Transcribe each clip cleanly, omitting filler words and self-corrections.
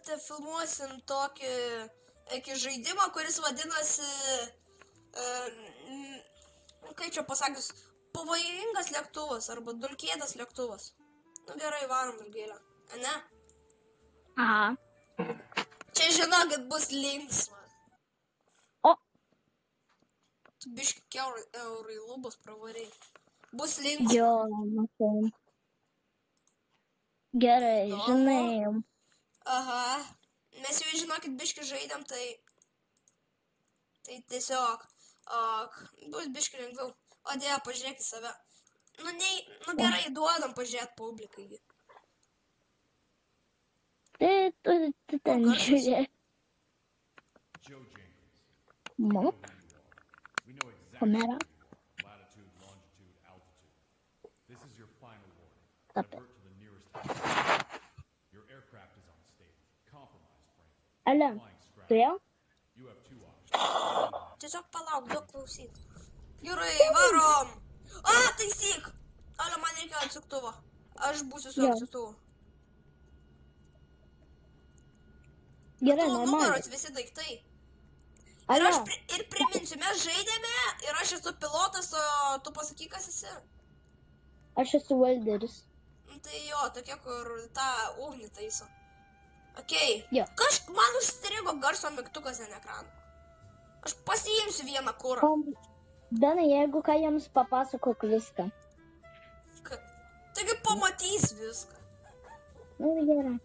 kad filmuosim tokį žaidimą, kuris vadinasi, kaip čia pasakius, pavojingas lėktuvas arba dulkėtas lėktuvas. Nu gerai, varom Vilgėlę, ne? Aha. Čia žinokit bus linksma. O. Biški eurai lubos pravariai. Bus linksma. Jo, matau. Gerai, žinai. Aha. Mes jau žinokit biški žaidėm, tai tiesiog bus biški lengviau. O dėja, pažiūrėk į save. Nu gerai, duodam pažiūrėt publikai. Tu ten žiūrėk. Nu. Kamera. Tapė. Ale, tu jau? Tiesiog palauk, duok klausyt. Gerai, varom. Taisyk. Ale, man reikia atsuktuvo. Aš būsiu su atsuktuvu. Gerai, Tavo normaliai. numeros visi daiktai. Ir priminsiu, mes žaidėme ir aš esu pilotas, o tu pasakyk, kas esi. Aš esu valderis. Tai jo, tokia, kur tą ugnį taiso. Okei. Jo. Man užstrigo garso mygtukas ant ekrano. Aš pasiimsiu vieną kurą. Danai, jeigu ką jiems papasakok viską. Taigi pamatys viską. Nu, gerai.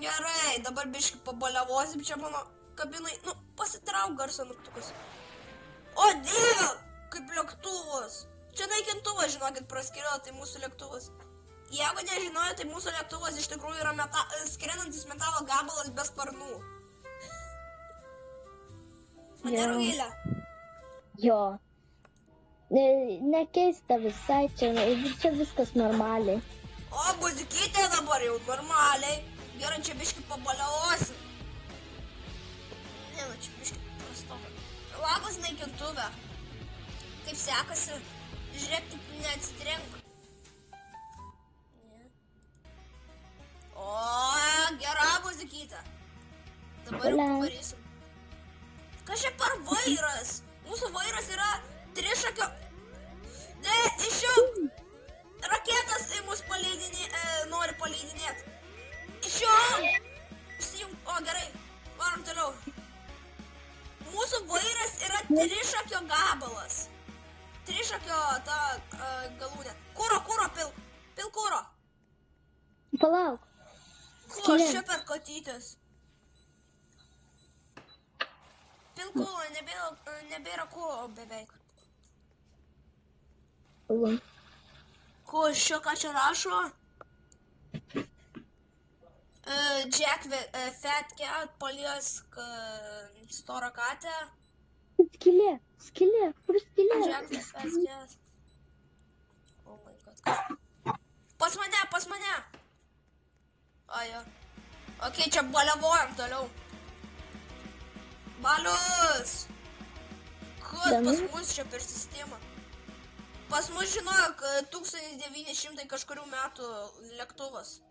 Gerai, dabar biškai pabaliavosim čia mano kabinai. Nu, pasitrauk garso mygtukas. O, dieve, kaip lėktuvas. Čia naikintuvas, žinokit, praskirėjo, tai mūsų lėktuvas. Jeigu nežinojo, tai mūsų lėktuvas iš tikrųjų yra skrendantis metalo gabalas be sparnų. Mane Rugilė? Jo. Nekeista visai, čia viskas normaliai. O, muzikytė dabar jau normaliai. Gerai, čia biškai pabaliavosim. Ne, čia biškai prastovė. Labas naikintuvė. Kaip sekasi? Žiūrėk, tik neatsitrenk. O, gera muzikytė. Dabar jau pavarysim. Kas čia per vairas? Mūsų vairas yra trišakio... Ne, išjung! Raketas į mus nori paleidinėti. Išjung! Išsijung. O, gerai. Varom toliau. Mūsų vairas yra trišakio gabalas. Trišakio ta galūnė. Kuro pilk. Pilk kuro. Palauk. Ko aš čia per katytės? Pilk kuro, nebėra kuro beveik. Ko aš čia ką čia rašo? Jack Fat Cat paliesk storą katę. Skylė, kur skylė? Jack Fat Cat. Oh my god. Pas mane. Ajo. Okei, čia baliavojam toliau. Balius. Kas pas mus čia per sistemą? Pas mus žinojo, kad 1900 kažkurių metų lėktuvas.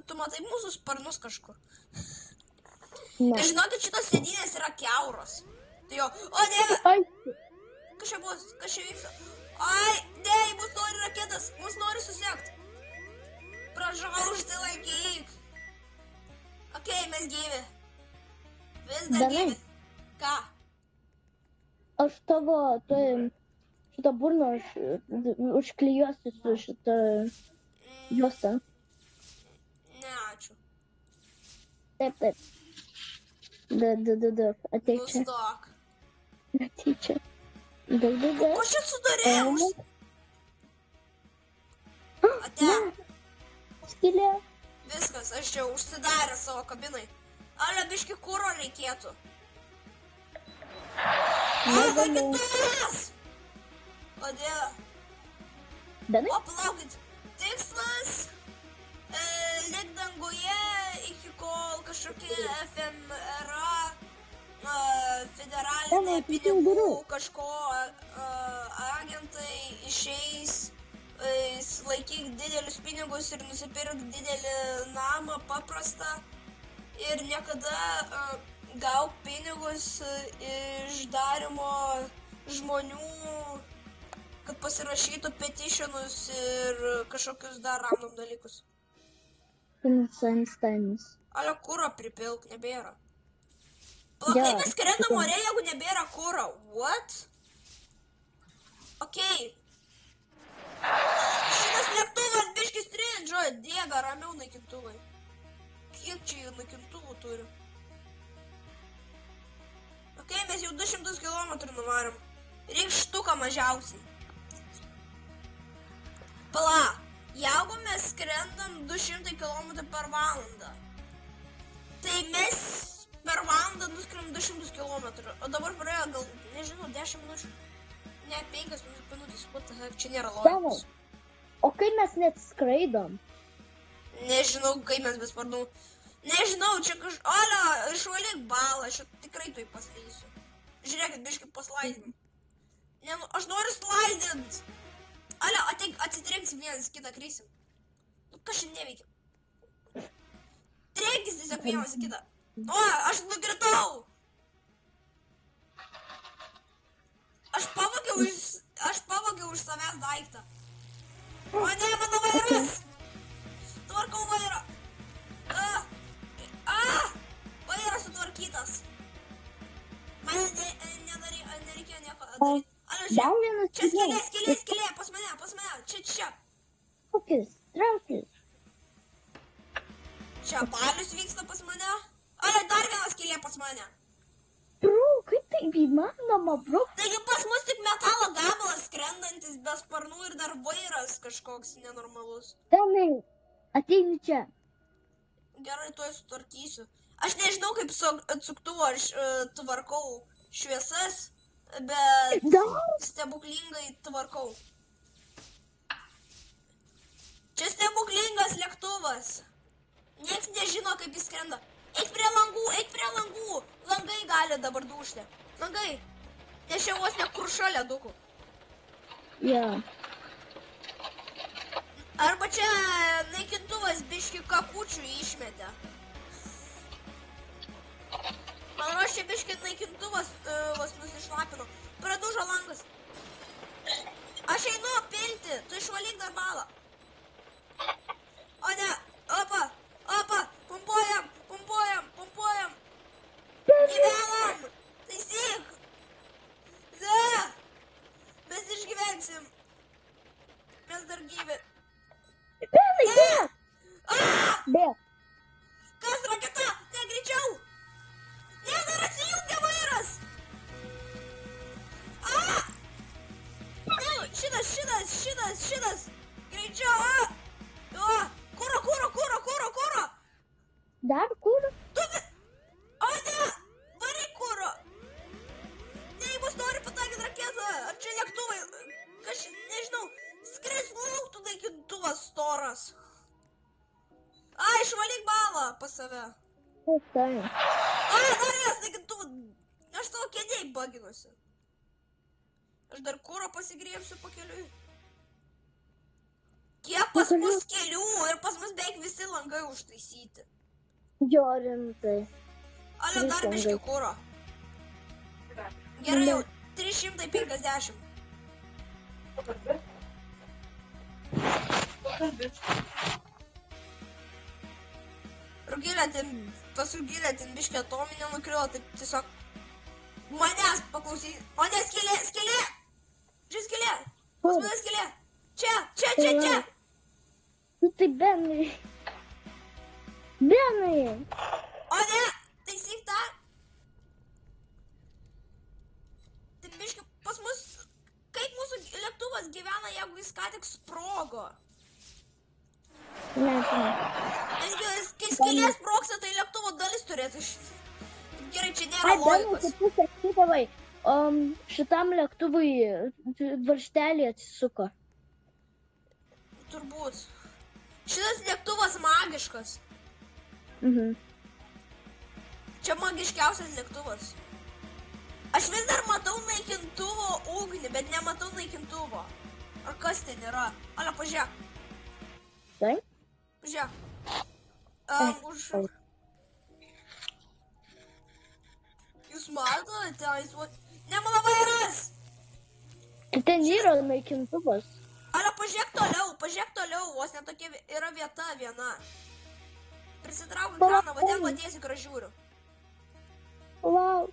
Tu matai mūsų sparnus kažkur? Ir žinokit, šitos sėdynės yra kiauros. Tai jo, o dieve! Kas čia bus? Kas čia vyksta? Ai, ne, mus nori raketas, mus nori susekti. Prašau, užsilaikyk. Okei, mes gyvi. Vis dar gyvi. Ką? Aš tavo šitą burną užklijuosiu su šitą juostą. Ne, ačiū. Taip. Ateik čia. Nustok. Ateik čia. Ko čia sudarėjau? Ate. Skylė. Viskas, aš čia užsidarę savo kabinai. Ale biški kuro reikėtų. Naikintuvas! Kodėl? O, palaukit. Tikslas lik danguje iki kol kažkokie FMRA federalinė pinigų kažko agentai išeis laikyk didelius pinigus ir nusipirk didelį namą paprastą ir niekada gauk pinigus iš darimo žmonių, kad pasirašytų petitionus ir kažkokius dar random dalykus. Einsteinas. Ale kūro pripilk, nebėra. Kaip mes skrendam ore, jeigu nebėra kūro? What? Okei. Šitas lėktuvas biški strindžio, diega, ramiau naikintuvai. Kiek čia naikintuvų turi? Okei, mes jau 200 km nuvarom. Reik štuką mažiausiai. Pala, jeigu mes skrendam 200 km per valandą, tai mes per valandą nuskrim 200 km. O dabar praėjo gal, nežinau, 10 minučių. Ne, 5 minutės, what the heck, čia nėra logikos. O kaip mes net skraidom? Nežinau, kaip mes be sparnų. Nežinau, čia Olia, išvalyk balą, aš tikrai tu jį paslysiu. Žiūrėkit, biškai paslaidinti. Ne, nu, aš noriu slaidint. Olia, atsitrenksim vienas kitą krysim. Nu, kas šiandien neveikia? Trenkis tiesiog vienas kitą. O, aš nukritau. Aš pavogiau iš savęs daiktą. O ne, mano vairas! Tvarkau vairą. Vairas sutvarkytas. Man nereikėjo nieko daryti. Čia skylė, pas mane, čia. Traukis. Čia balius vyksta pas mane. Ale, dar vienas skylė pas mane. Bro, kaip tai įmanoma, bro? Taigi pas mus tik metalo gabalas skrendantis be sparnų ir dar vairas kažkoks nenormalus. Tenai, ateini čia. Gerai, tuoj sutvarkysiu. Aš nežinau, kaip atsuktuvo aš tvarkau šviesas, bet stebuklingai tvarkau. Čia stebuklingas lėktuvas. Niekas nežino, kaip jis skrenda. Eik prie langų. Langai gali dabar dušti. Langai. Nes čia vos ne kruša ledukų. Jo. Arba čia naikintuvas biški kakučių išmetė. Man rodos, čia biški naikintuvas vos nusišlapino. Pradužo langas. Aš einu pilti. Tu išvalyk dar balą. O ne. Opa. Pumpuojam. Gyvenam. Taisyk. Mes išgyvensim. Mes dar gyvi. Bėk. Kas raketa? Ne, greičiau. Ne, dar atsijungia vairas. Šitas. Greičiau. Kuro. Dar kūro? O ne, varyk kuro. Ne, mus nori pataikyti raketą. Ar čia lėktuvai? Nežinau. Skris lauktų naikintuvas storas. Išvalyk balą pas save. Tai. Dar vienas naikintuvas. Aš tavo kėdėjai baginuosi. Aš dar kuro pasigriebsiu pakeliui. Kiek pas mus kelių ir pas mus beveik visi langai užtaisyti. Jo, rimtai. Ale, dar biški kuro. Gerai, jau 350. Rugilė, pas Rugilė ten biški atominė nukrilo, taip tiesiog manęs paklausys. O ne, skylė! Čia skylė! Pas mane skylė! Čia! Nu tai Benai. O ne, taisyk tą. Tai biški pas mus, kaip mūsų lėktuvas gyvena, jeigu jis ką tik sprogo. Nes kai skylė sprogsta, tai lėktuvo dalis turėtų Gerai, čia nėra logikos. Tu sakydavai, šitam lėktuvui varžtelį atsisuko. Turbūt. Šitas lėktuvas magiškas. Čia magiškiausias lėktuvas. Aš vis dar matau naikintuvo ugnį, bet nematau naikintuvo. Ar kas ten yra? Ale, pažiūrėk. Tai? Pažiūrėk. Už... Jūs matote, jis va... Nemono vairas! Tai ten yra naikintuvas. Ale, pažiūrėk toliau, vos netokia yra vieta viena. Prisitrauk ekraną, va ten tiesiai, kur aš žiūriu. Wow.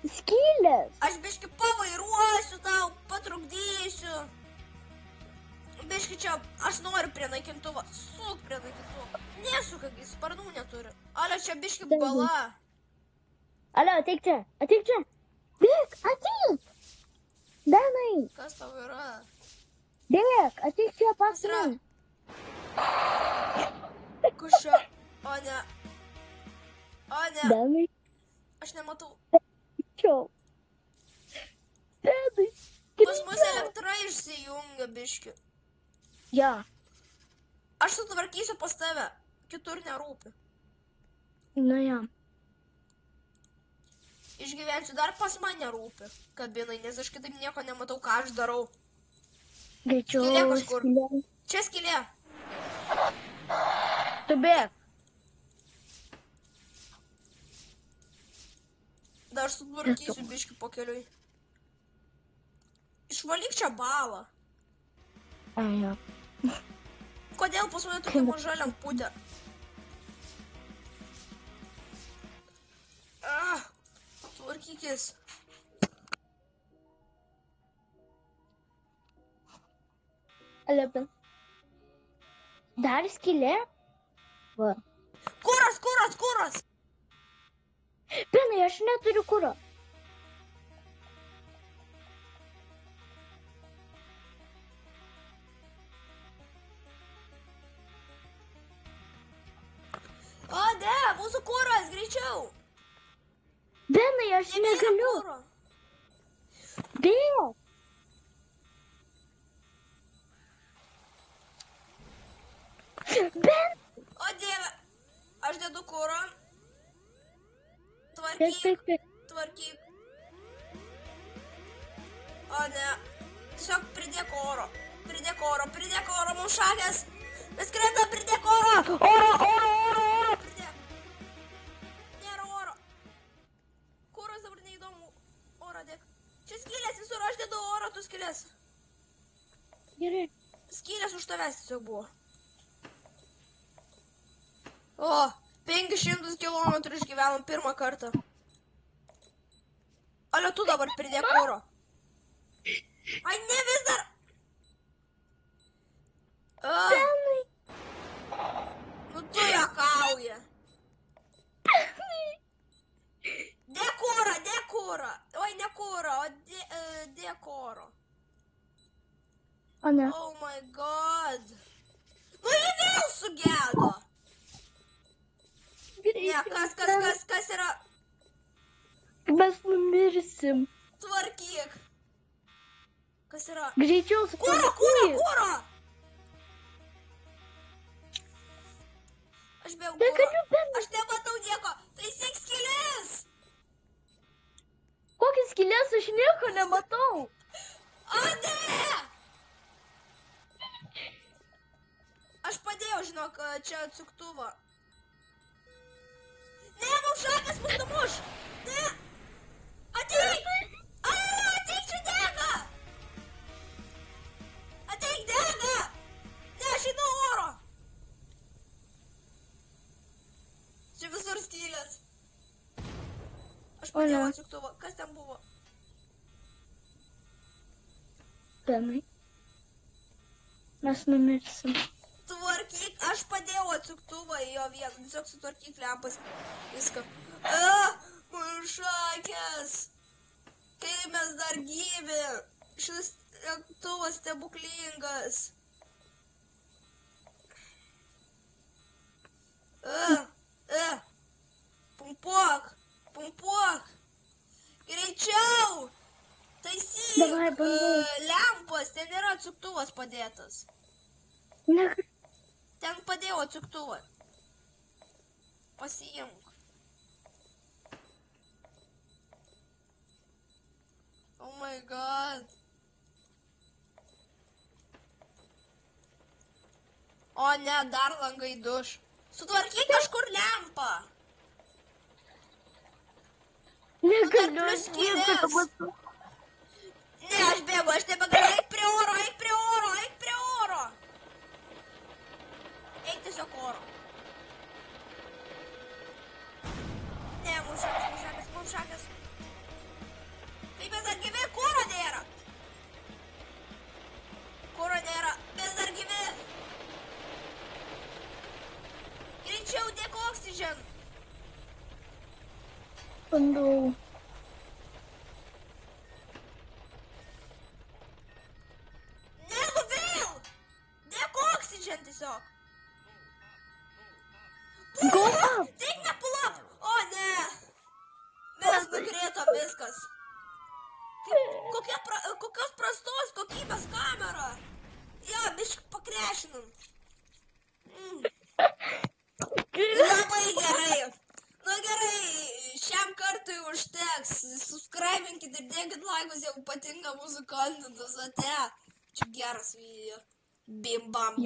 Skylės. Aš biški pavairuosiu tau, patrukdysiu. Biški čia, aš noriu prie naikintuvo. Suk prie naikintuvo. Nesuka, jis sparnų neturi. Ale, čia biški bala. Ale, ateik čia. Bėk, ateik. Benai. Kas tau yra? Bėk, ateik čia pas Kas yra? mane. Kas čia? O ne. Benai. Aš nematau. Čia. Benai. Pas mus elektra išsijungia biški. Ja. Aš sutvarkysiu pas tave. Kitur nerūpi. Nu ja. Išgyvensiu dar pas mane rūpi kabinai, nes aš kitaip nieko nematau, ką aš darau. Greičiau. Skylė kažkur. Skylė. Čia skylė. Tu bėk. Dar sutvarkysiu biški po keliui. Išvalyk čia balą. Ai, ja. Kodėl pas mane tokia maža lemputė? Tvarkykis. Ale, dar skylė? Va. Kuras! Benai, aš neturiu kuro. O, ne, mūsų kuras, greičiau. Benai, aš negaliu. Kuro. Bėk. Ben. O, dieve. Aš dedu kurą. Bėk. Tvarkyk. O, ne. Tiesiog pridėk oro. Pridėk oro, mums šakės. Mes krenta, pridėk oro. Oro. Pridėk. Nėra oro. Kuras dabar neįdomu. Oro dėk. Čia skylės visur, aš dedu oro, tu skylės. Gerai. Skylės už tavęs tiesiog buvo. O, 500 kilometrų išgyvenom pirmą kartą. Ale tu dabar pridėk oro. Ai, ne vis dar. Benai. Nu tu juokauji. Dėk oro. Oi, ne kurą, o dėk oro. O ne. Oh my god. Nu jį vėl sugedo. Ne, kas yra? Mes numirsim. Tvarkyk. Kas yra? Greičiau sutvarkyk. Kuro. Aš bėgu Tai kuro. galiu, Benai. Aš nematau nieko. Taisyk skylės. Kokias skylės aš nieko nematau. O ne! Aš padėjau, žinok, čia atsuktuvą. Ne, mums šakas mus numuš. Ne. Ateik. Ateik, čia dega. Ateik, dega. Ne, aš einu oro. Čia visur skylės. Aš padėjau atsuktuvą. Kas ten buvo? Benai. Mes numirsim. Tvarkyk, aš padėjau atsuktuvą į jo vietą. Tiesiog sutvarkyk lempas. Viską. Man šakės. Kaip mes dar gyvi. Šis lėktuvas stebuklingas. Pumpuok. Greičiau. Taisyk. Davai, bandau. Lempas, ten yra atsuktuvas padėtas. Ne. Ten padėjau atsuktuvą. Pasiimk. Oh my god. O ne, dar langai duš. Sutvarkyk kažkur lempą. Negaliu, plius aš skylės. nieko nematau. Ne, aš bėgu, aš nebegaliu. Eik prie oro, eik prie oro, eik prie oro. Eik tiesiog oro. Ne, mums šakas. Kaip mes dar gyvi, kuro nėra. Kuro nėra, mes dar gyvi. Greičiau dėk oksigen. Bandau. Ne, nu vėl. Dėk oksigen tiesiog. Gulak. Tik nepulak. O ne. Mes nukrėtom viskas. Kokios prastos kokybės kamera. Jo, bišk pakrešinam. Labai gerai. Nu gerai, šiam kartui užteks. Subscribinkit ir dėkit laikus, jeigu patinka mūsų kontentas. Ate. Čia geras video. Bim bam.